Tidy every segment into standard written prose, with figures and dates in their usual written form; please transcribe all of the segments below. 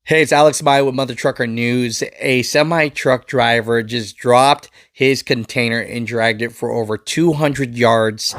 Hey, it's Alex Mai with Mother Trucker News. A semi truck driver just dropped his container and dragged it for over 200 yards.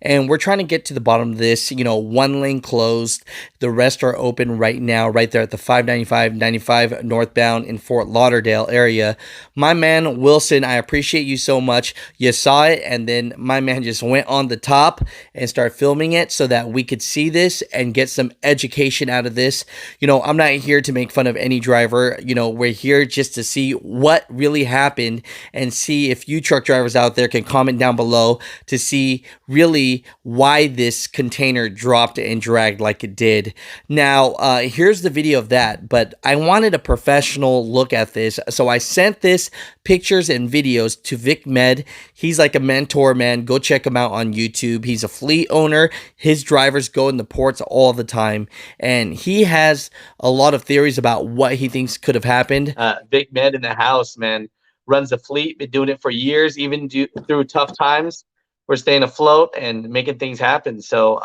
And we're trying to get to the bottom of this. One lane closed, the rest are open right now, right there at the 595 northbound in Fort Lauderdale area. My man Wilson, I appreciate you so much. You saw it, and then my man just went on the top and started filming it so that we could see this and get some education out of this. I'm not here to make fun of any driver. We're here just to see what really happened and see if you truck drivers out there can comment down below to see really why this container dropped and dragged like it did. Now, here's the video of that, but I wanted a professional look at this, so I sent this pictures and videos to Vic Med. He's like a mentor, man. Go check him out on YouTube. He's a fleet owner. His drivers go in the ports all the time, and he has a lot of theories about what he thinks could have happened. Big Med in the house, man, runs a fleet, been doing it for years, even through tough times. We're staying afloat and making things happen. So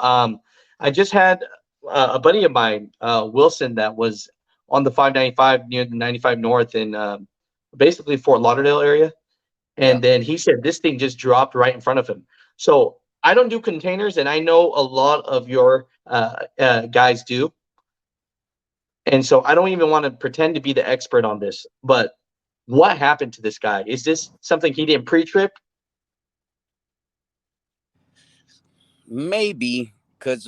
I just had a buddy of mine, Wilson, that was on the 595 near the 95 North in basically Fort Lauderdale area. Yeah. And then he said this thing just dropped right in front of him. So I don't do containers, and I know a lot of your guys do. And so I don't even want to pretend to be the expert on this, but what happened to this guy? Is this something he didn't pre-trip? Maybe because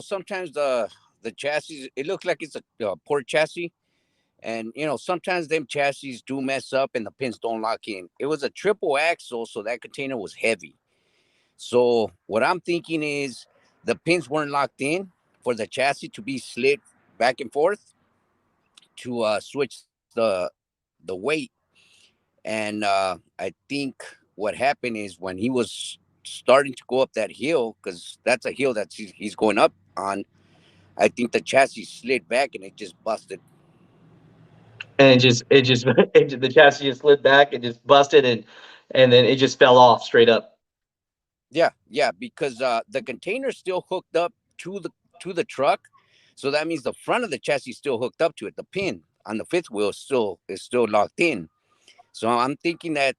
sometimes the chassis, it looks like it's a port chassis, and sometimes them chassis do mess up and the pins don't lock in. It was a triple axle, so that container was heavy. So what I'm thinking is the pins weren't locked in for the chassis to be slid back and forth to switch the weight. And I think what happened is when he was starting to go up that hill, because that's a hill that he's going up on, I think the chassis slid back and it just busted. And the chassis just slid back and just busted, and then it just fell off straight up. Yeah, because the container's still hooked up to the truck, so that means the front of the chassis is still hooked up to it. The pin on the fifth wheel is still locked in. So I'm thinking that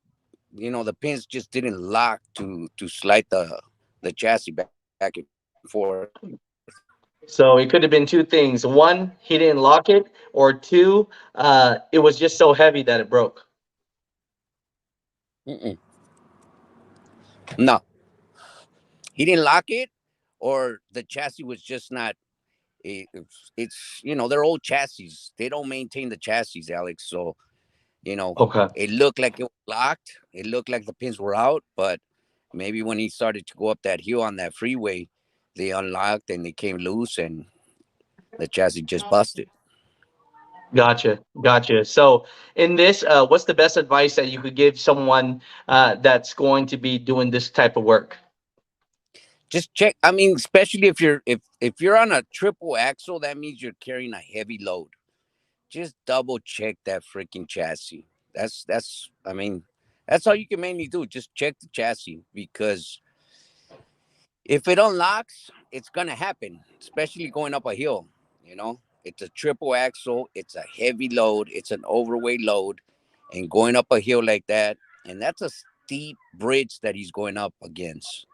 the pins just didn't lock to slide the chassis back and forth. So it could have been two things: one, he didn't lock it, or two, it was just so heavy that it broke. Mm-mm. No, he didn't lock it, or the chassis was just not. It's they're old chassis. They don't maintain the chassis, Alex. So Okay. it looked like it was locked. It looked like the pins were out, but maybe when he started to go up that hill on that freeway, they unlocked and they came loose, and the chassis just busted. Gotcha. So in this, what's the best advice that you could give someone that's going to be doing this type of work? Just check. I mean, especially if you're on a triple axle, that means you're carrying a heavy load. Just double check that freaking chassis. That's I mean, that's all you can mainly do. Just check the chassis, because if it unlocks, it's gonna happen, especially going up a hill. It's a triple axle, it's a heavy load, it's an overweight load, and going up a hill like that, and that's a steep bridge that he's going up against.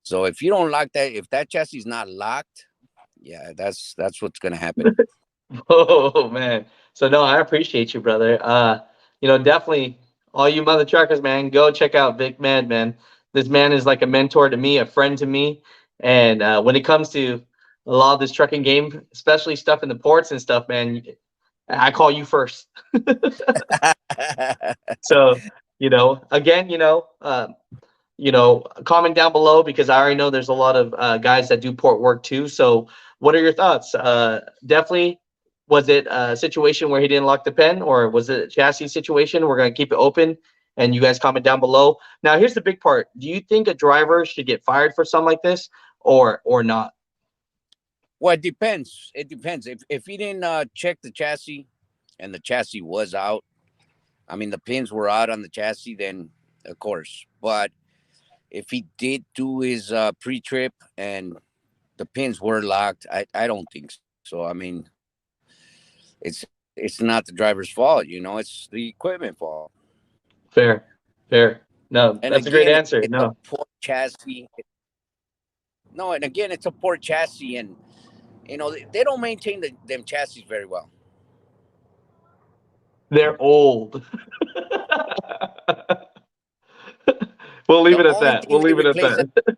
So if you don't lock that, if that chassis is not locked, yeah, that's what's gonna happen. Oh man. So no, I appreciate you, brother. Definitely all you mother truckers, man, go check out Vic Med, man. This man is like a mentor to me, a friend to me. And when it comes to a lot of this trucking game, especially stuff in the ports and stuff, man, I call you first. So, again, comment down below because I already know there's a lot of guys that do port work too. So, what are your thoughts? Definitely, was it a situation where he didn't lock the pen, or was it a chassis situation? We're gonna keep it open, and you guys comment down below. Now, here's the big part: do you think a driver should get fired for something like this, or not? Well, it depends. It depends. If he didn't check the chassis and the chassis was out, I mean the pins were out on the chassis, then of course. But if he did do his pre-trip and the pins were locked, I don't think so. I mean, it's not the driver's fault, it's the equipment fault. Fair, fair. No, And that's a again, great answer. it's a No, poor chassis. No, and again, it's a poor chassis, and they don't maintain them chassis very well. they're old. We'll leave The it at only that. thing We'll they leave it at replace, that.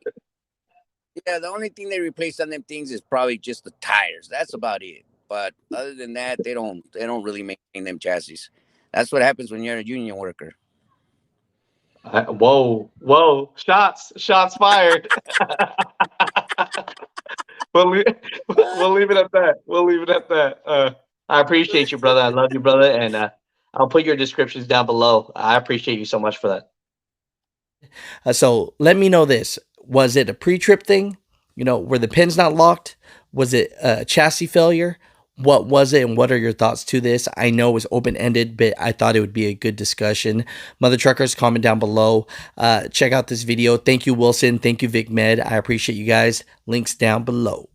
yeah, the only thing they replace on them things is probably just the tires. That's about it. But other than that, they don't really maintain them chassis. That's what happens when you're a union worker. Whoa, whoa! Shots fired. we'll leave, we'll leave it at that. We'll leave it at that. I appreciate you, brother. I love you, brother, and I'll put your descriptions down below. I appreciate you so much for that. So let me know this. Was it a pre-trip thing? Were the pins not locked? Was it a chassis failure? What was it, and what are your thoughts to this? I know it was open-ended, but I thought it would be a good discussion. Mother Truckers, comment down below. Check out this video. Thank you, Wilson. Thank you, Vic Med. I appreciate you guys. Links down below.